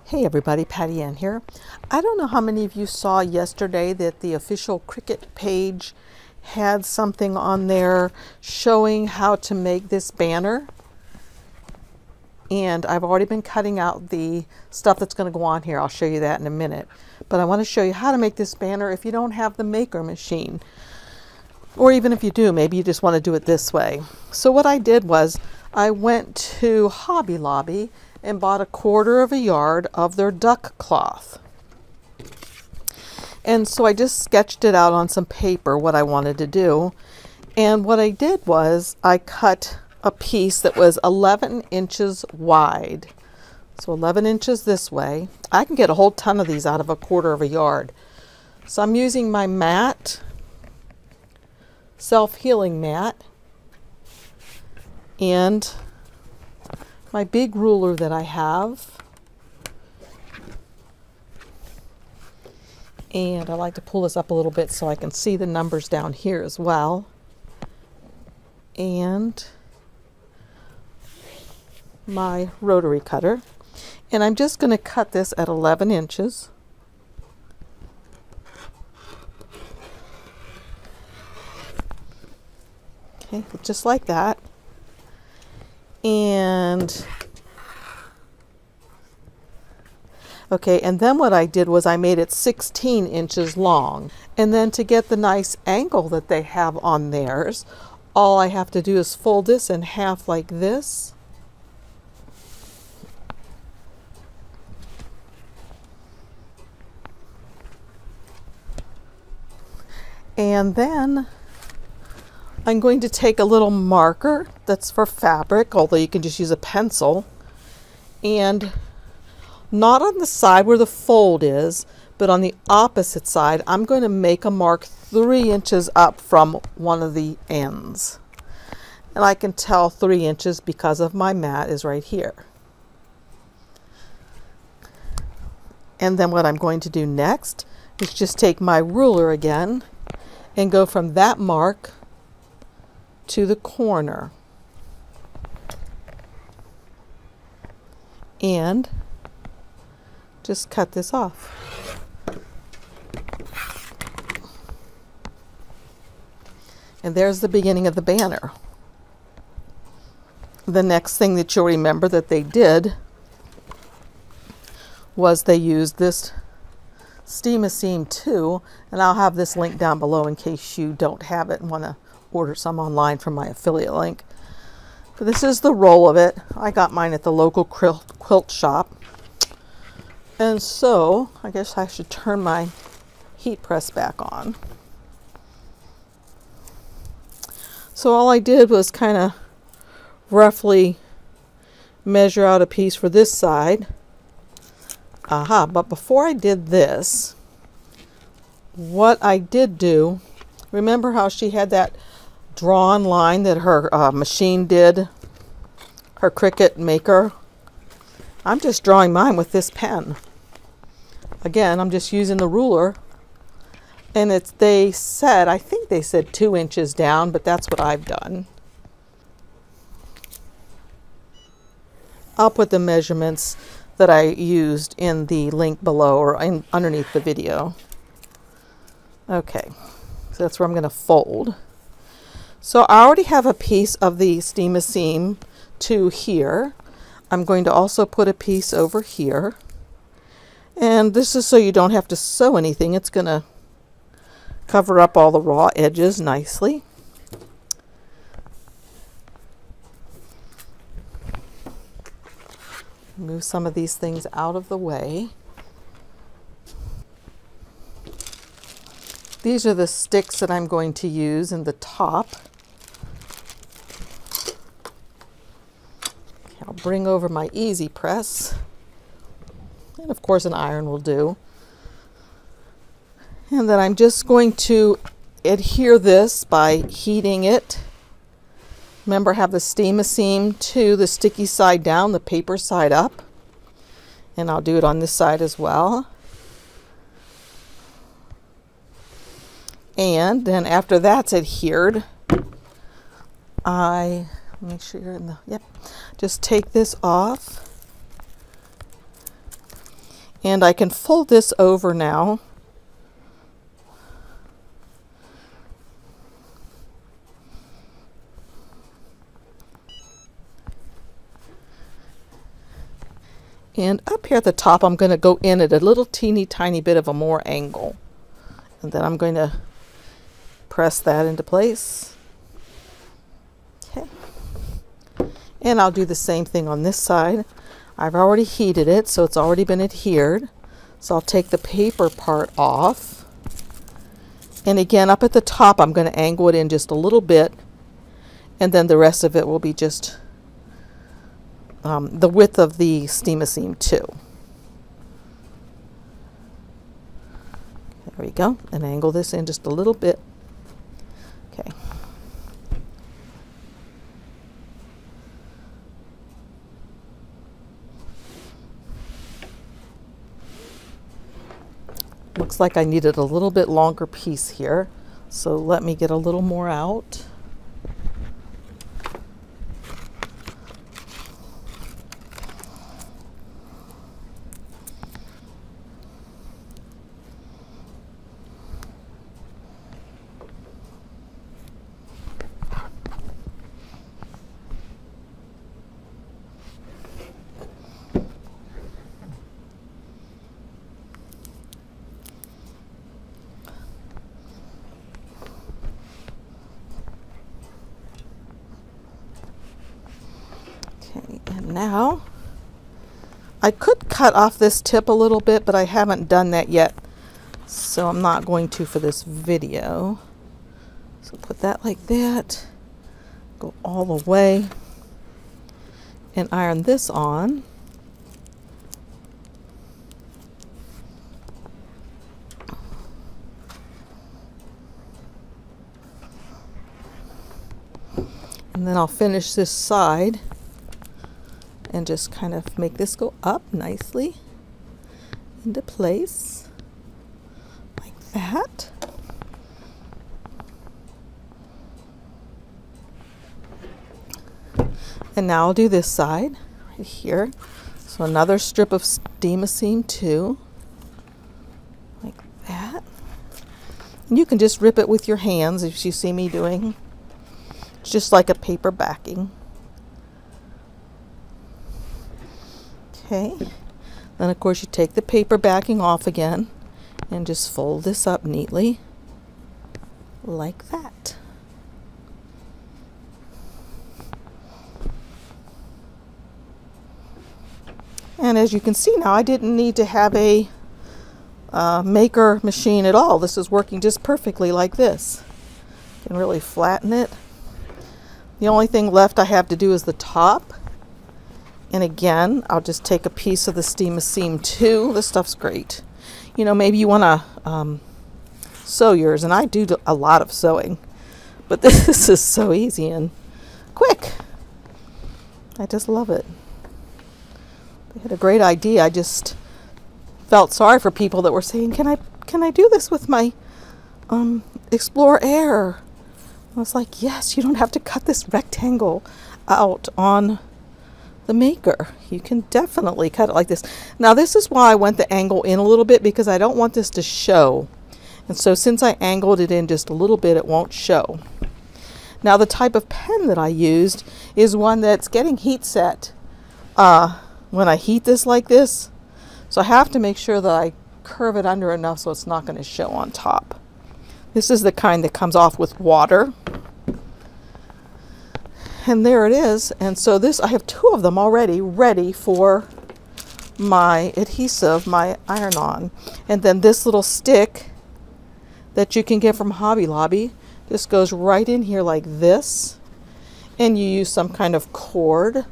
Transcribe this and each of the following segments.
Hey everybody, Patty Ann here. I don't know how many of you saw yesterday that the official Cricut page had something on there showing how to make this banner. And I've already been cutting out the stuff that's going to go on here. I'll show you that in a minute. But I want to show you how to make this banner if you don't have the maker machine. Or even if you do, maybe you just want to do it this way. So what I did was I went to Hobby Lobby and bought 1/4 yard of their duck cloth. And so I just sketched it out on some paper what I wanted to do. And what I did was I cut a piece that was 11 inches wide. So 11 inches this way. I can get a whole ton of these out of 1/4 yard. So I'm using my mat, self-healing mat, and my big ruler that I have. And I like to pull this up a little bit so I can see the numbers down here as well. And my rotary cutter. And I'm just going to cut this at 11 inches. Okay, just like that. And okay, and then what I did was I made it 16 inches long. And then to get the nice angle that they have on theirs, all I have to do is fold this in half like this. And then I'm going to take a little marker that's for fabric, although you can just use a pencil, and not on the side where the fold is, but on the opposite side, I'm going to make a mark 3 inches up from one of the ends. And I can tell 3 inches because of my mat is right here. And then what I'm going to do next is just take my ruler again and go from that mark to the corner and just cut this off. And there's the beginning of the banner. The next thing that you'll remember that they did was they used this Steam-A-Seam too, and I'll have this link down below in case you don't have it and want to order some online from my affiliate link. But this is the roll of it. I got mine at the local quilt shop. And so I guess I should turn my heat press back on. So all I did was kind of roughly measure out a piece for this side. Aha, but before I did this, what I did do, remember how she had that drawn line that her machine did, her Cricut maker? I'm just drawing mine with this pen. Again, I'm just using the ruler, and they said, I think they said 2 inches down, but that's what I've done. I'll put the measurements that I used in the link below or underneath the video. Okay, so that's where I'm going to fold. So I already have a piece of the Steam-A-Seam to here. I'm going to also put a piece over here. And this is so you don't have to sew anything. It's going to cover up all the raw edges nicely. Move some of these things out of the way. These are the sticks that I'm going to use in the top. I'll bring over my EasyPress, and of course an iron will do. And then I'm just going to adhere this by heating it. Remember, have the Steam-A-Seam to the sticky side down, the paper side up. And I'll do it on this side as well. And then after that's adhered, make sure you're in the, yep, just take this off And I can fold this over now. And up here at the top, I'm going to go in at a little teeny tiny bit of a more angle. And then I'm going to press that into place. Okay. And I'll do the same thing on this side. I've already heated it, so it's already been adhered. So I'll take the paper part off. And again, up at the top, I'm going to angle it in just a little bit. And then the rest of it will be just the width of the steam-a-seam too. There we go. And angle this in just a little bit. Okay. Looks like I needed a little bit longer piece here, so let me get a little more out. And now I could cut off this tip a little bit, but I haven't done that yet, so I'm not going to for this video. So put that like that, go all the way, and iron this on. And then I'll finish this side and just kind of make this go up nicely into place like that. And now I'll do this side right here. So another strip of steam-a-seam too, like that. And you can just rip it with your hands if you see me doing. It's just like a paper backing. Okay, then of course you take the paper backing off again and just fold this up neatly like that. And as you can see now, I didn't need to have a maker machine at all. This is working just perfectly like this. You can really flatten it. The only thing left I have to do is the top. And again, I'll just take a piece of the steam-a-seam too. This stuff's great. You know, maybe you want to sew yours, and I do a lot of sewing, but this is so easy and quick. I just love it. They had a great idea. I just felt sorry for people that were saying, can I do this with my Explore Air? I was like, yes, you don't have to cut this rectangle out on the maker. You can definitely cut it like this. Now this is why I went the angle in a little bit, because I don't want this to show. And so since I angled it in just a little bit, it won't show. Now the type of pen that I used is one that's getting heat set when I heat this like this. So I have to make sure that I curve it under enough so it's not going to show on top. This is the kind that comes off with water. And there it is. And so this, I have two of them already ready for my adhesive, my iron-on. And then this little stick that you can get from Hobby Lobby, this goes right in here like this. And you use some kind of cord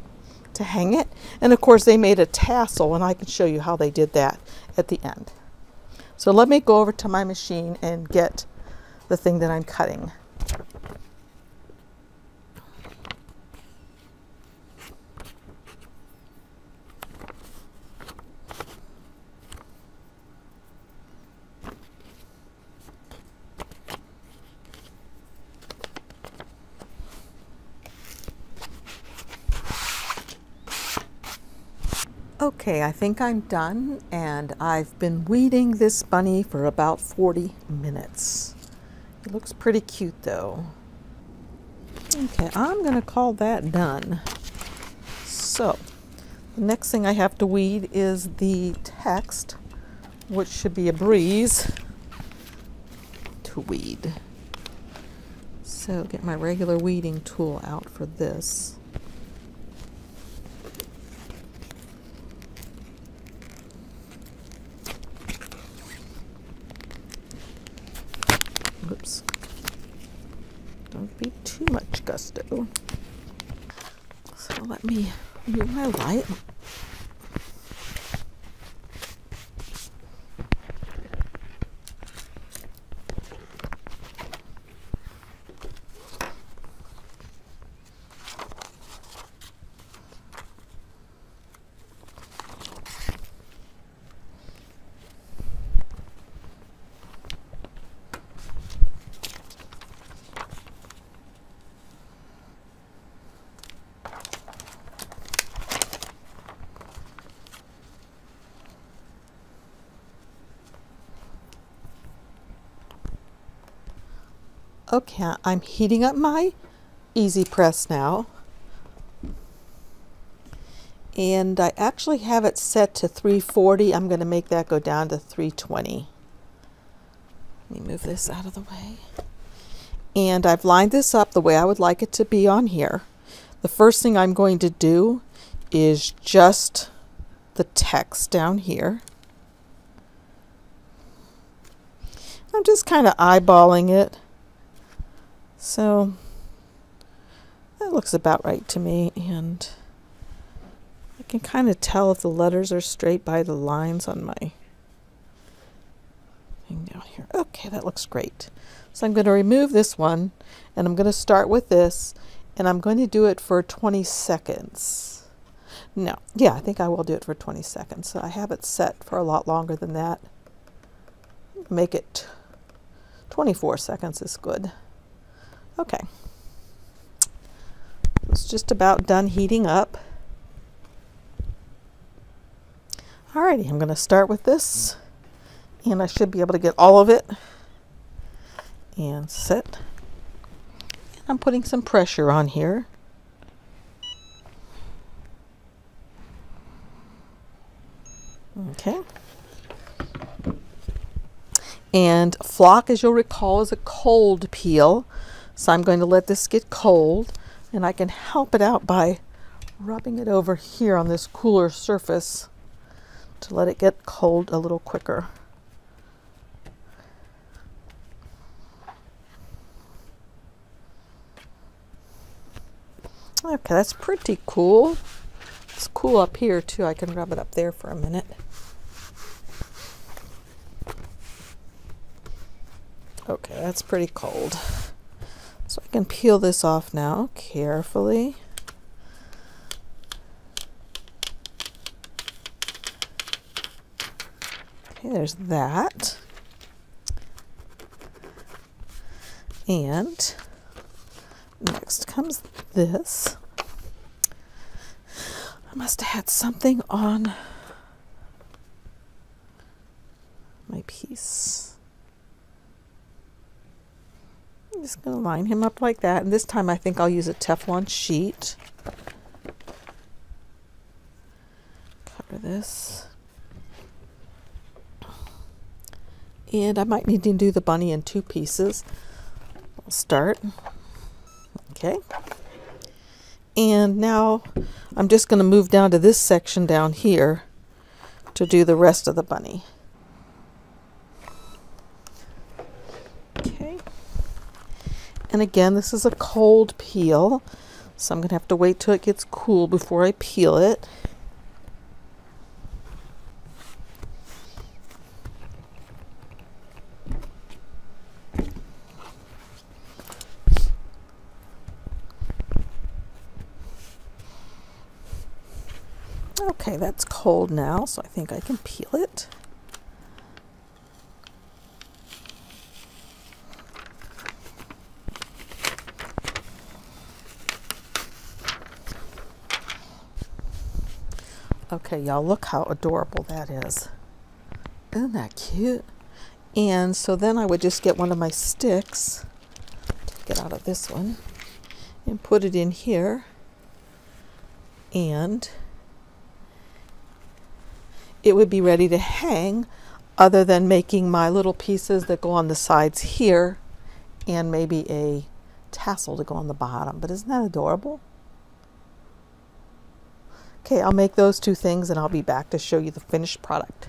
to hang it. And of course they made a tassel, and I can show you how they did that at the end. So let me go over to my machine and get the thing that I'm cutting. Okay, I think I'm done, and I've been weeding this bunny for about 40 minutes. It looks pretty cute though. Okay, I'm going to call that done. So, the next thing I have to weed is the text, which should be a breeze to weed. So, get my regular weeding tool out for this. Oops. Don't be too much gusto. So let me move my light. Okay, I'm heating up my EasyPress now. And I actually have it set to 340. I'm going to make that go down to 320. Let me move this out of the way. And I've lined this up the way I would like it to be on here. The first thing I'm going to do is just the text down here. I'm just kind of eyeballing it. So that looks about right to me, and I can kind of tell if the letters are straight by the lines on my thing down here. Okay, that looks great. So I'm going to remove this one, and I'm going to start with this, and I'm going to do it for 20 seconds. No, yeah, I think I will do it for 20 seconds. So I have it set for a lot longer than that. Make it 24 seconds is good. Okay, it's just about done heating up. Alrighty, I'm going to start with this, and I should be able to get all of it and set. And I'm putting some pressure on here. Okay. And flock, as you'll recall, is a cold peel. So I'm going to let this get cold, and I can help it out by rubbing it over here on this cooler surface to let it get cold a little quicker. Okay, that's pretty cool. It's cool up here too. I can rub it up there for a minute. Okay, that's pretty cold. So I can peel this off now carefully. Okay, there's that. And next comes this. I must have had something on my piece. I'm just going to line him up like that, and this time I think I'll use a Teflon sheet. Cover this. And I might need to do the bunny in 2 pieces. I'll start. Okay. And now I'm just going to move down to this section down here to do the rest of the bunny. Okay. And again, this is a cold peel, so I'm going to have to wait till it gets cool before I peel it. Okay, that's cold now, so I think I can peel it. Okay, y'all, look how adorable that is. Isn't that cute? And so then I would just get one of my sticks, take it out of this one, and put it in here. And it would be ready to hang, other than making my little pieces that go on the sides here and maybe a tassel to go on the bottom. But isn't that adorable? Okay, I'll make those two things and I'll be back to show you the finished product.